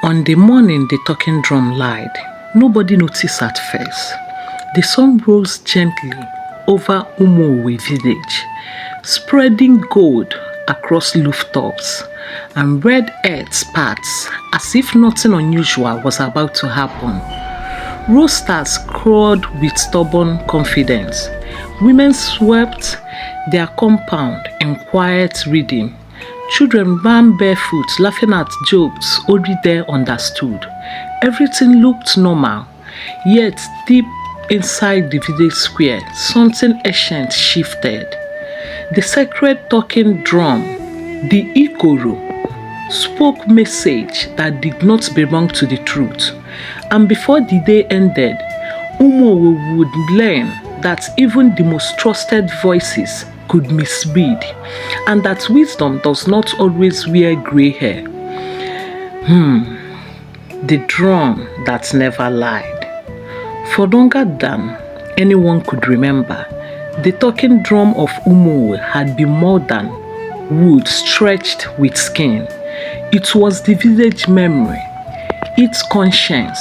On the morning the talking drum lied, nobody noticed at first. The sun rose gently over Umuowa village, spreading gold across rooftops and red earth paths as if nothing unusual was about to happen. Roosters crowed with stubborn confidence. Women swept their compound in quiet rhythm. Children ran barefoot, laughing at jokes only they understood. Everything looked normal, yet deep inside the village square, something ancient shifted. The sacred talking drum, the ikoro, spoke message that did not belong to the truth. And before the day ended, Umuowa would learn that even the most trusted voices could misread, and that wisdom does not always wear grey hair. The drum that never lied. For longer than anyone could remember, the talking drum of Umuowa had been more than wood stretched with skin. It was the village memory, its conscience,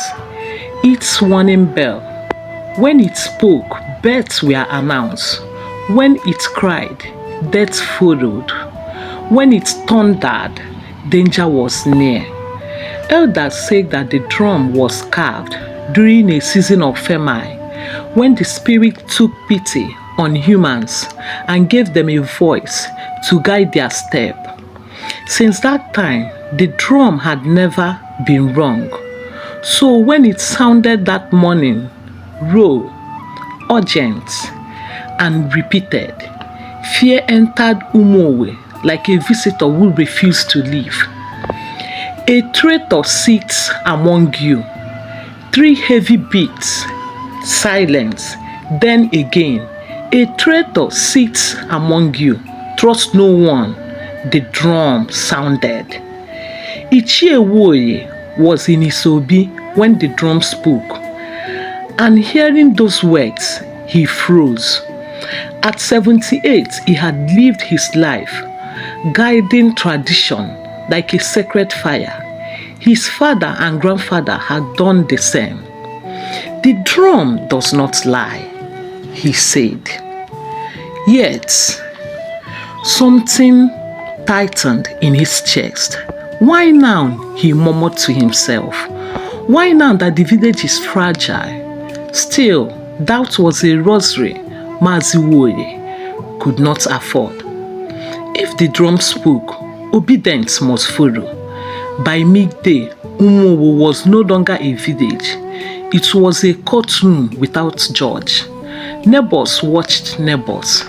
its warning bell. When it spoke, births were announced. When it cried, death followed. When it thundered, danger was near. Elders say that the drum was carved during a season of famine, when the spirit took pity on humans and gave them a voice to guide their step. Since that time, the drum had never been wrong. So when it sounded that morning, raw, urgent, and repeated, fear entered Umuowa like a visitor who refused to leave. A traitor sits among you. 3 heavy beats, silence, then again. A traitor sits among you. Trust no one. The drum sounded. Ichiewoye was in Isobi when the drum spoke, and hearing those words, he froze. At 78, he had lived his life, guiding tradition like a sacred fire. His father and grandfather had done the same. The drum does not lie, he said. Yet, something tightened in his chest. Why now? He murmured to himself. Why now that the village is fragile? Still, that was a rosary Maziwoye could not afford. If the drum spoke, obedience must follow. By midday, Umuowa was no longer a village. It was a courtroom without judge. Neighbors watched neighbors.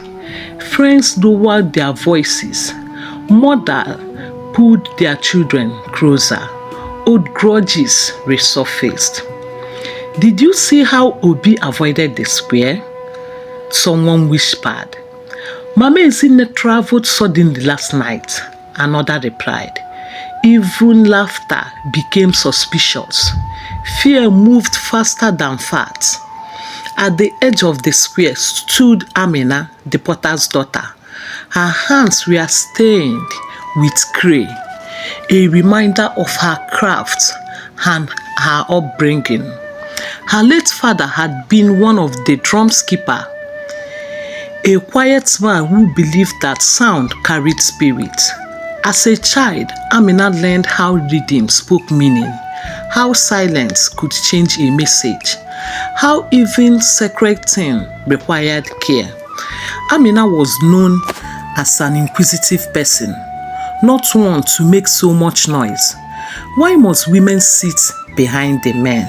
Friends lowered their voices. Mothers pulled their children closer. Old grudges resurfaced. Did you see how Obi avoided the square? Someone whispered. Mama Ezine traveled suddenly last night. Another replied. Even laughter became suspicious. Fear moved faster than facts. At the edge of the square stood Amina, the potter's daughter. Her hands were stained with clay, a reminder of her craft and her upbringing. Her late father had been one of the drum skipper, a quiet man who believed that sound carried spirit. As a child, Amina learned how rhythm spoke meaning, how silence could change a message, how even sacred things required care. Amina was known as an inquisitive person, not one to make so much noise. Why must women sit behind the men?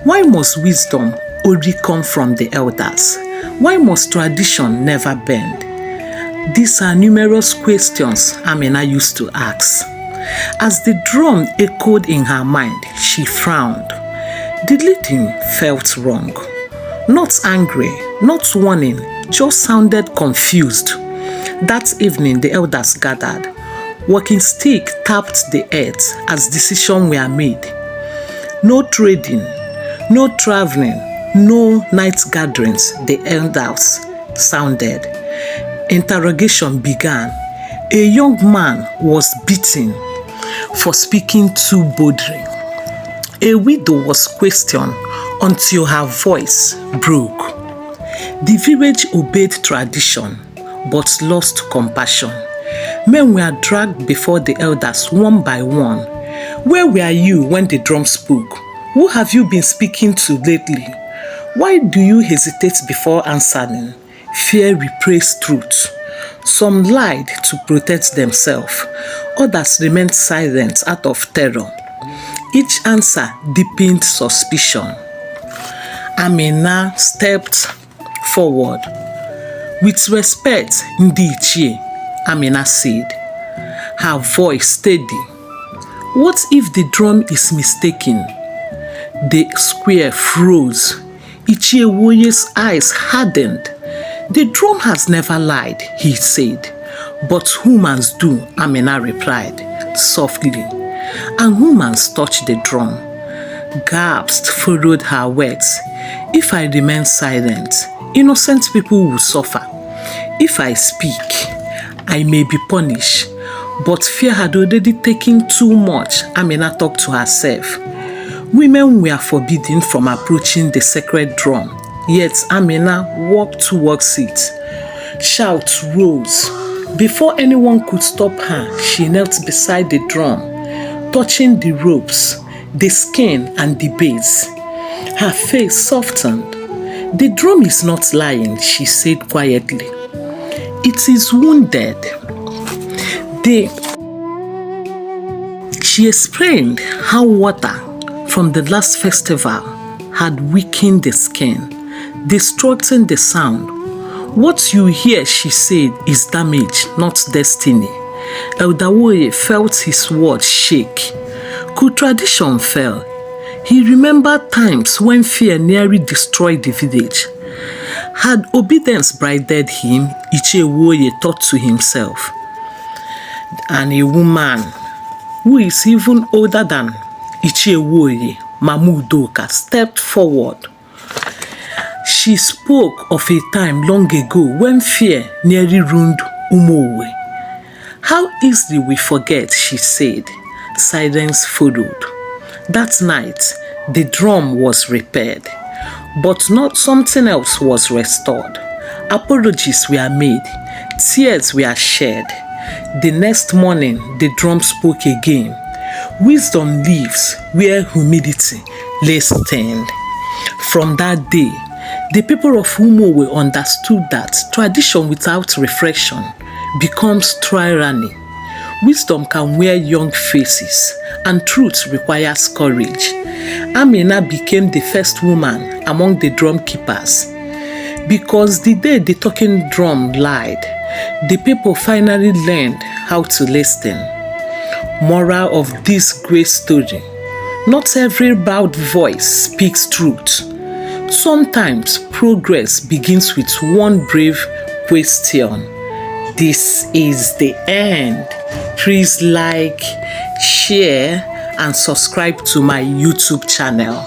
Why must wisdom only come from the elders? Why must tradition never bend? These are numerous questions Amina used to ask. As the drum echoed in her mind, she frowned. The leading felt wrong. Not angry, not warning, just sounded confused. That evening, the elders gathered. Walking stick tapped the earth as decisions were made. No trading, no traveling, no night gatherings, the elders sounded. Interrogation began. A young man was beaten for speaking too boldly. A widow was questioned until her voice broke. The village obeyed tradition but lost compassion. Men were dragged before the elders one by one. Where were you when the drum spoke? Who have you been speaking to lately? Why do you hesitate before answering? Fear replaced truth. Some lied to protect themselves. Others remained silent out of terror. Each answer deepened suspicion. Amina stepped forward. With respect, Ndi Ichie, Amina said, her voice steady. What if the drum is mistaken? The square froze. Ichie Woye's eyes hardened. The drum has never lied, he said. But humans do, Amina replied softly. And humans touched the drum. Gasps followed her words. If I remain silent, innocent people will suffer. If I speak, I may be punished. But fear had already taken too much, Amina talked to herself. Women were forbidden from approaching the sacred drum, yet Amina walked towards it. Shouts rose. Before anyone could stop her, she knelt beside the drum, touching the ropes, the skin and the base. Her face softened. The drum is not lying, she said quietly. It is wounded. She explained how water from the last festival had weakened the skin, distorting the sound. What you hear, she said, is damage, not destiny. Elder Woye felt his words shake. Could tradition fail? He remembered times when fear nearly destroyed the village. Had obedience bridled him, Ichie Woye thought to himself. And a woman who is even older than Ichie Woye, Mamudoka, stepped forward. She spoke of a time long ago when fear nearly ruined Umuowa. How easily we forget, she said. Silence followed. That night, the drum was repaired, but not something else was restored. Apologies were made, tears were shed. The next morning, the drum spoke again. Wisdom lives where humility lay stained. From that day, the people of Umuowa understood that tradition without reflection becomes tyranny. Wisdom can wear young faces, and truth requires courage. Amina became the first woman among the drum keepers. Because the day the talking drum lied, the people finally learned how to listen. Moral of this great story: not every loud voice speaks truth. Sometimes progress begins with one brave question. This is the end. Please like, share, and subscribe to my YouTube channel.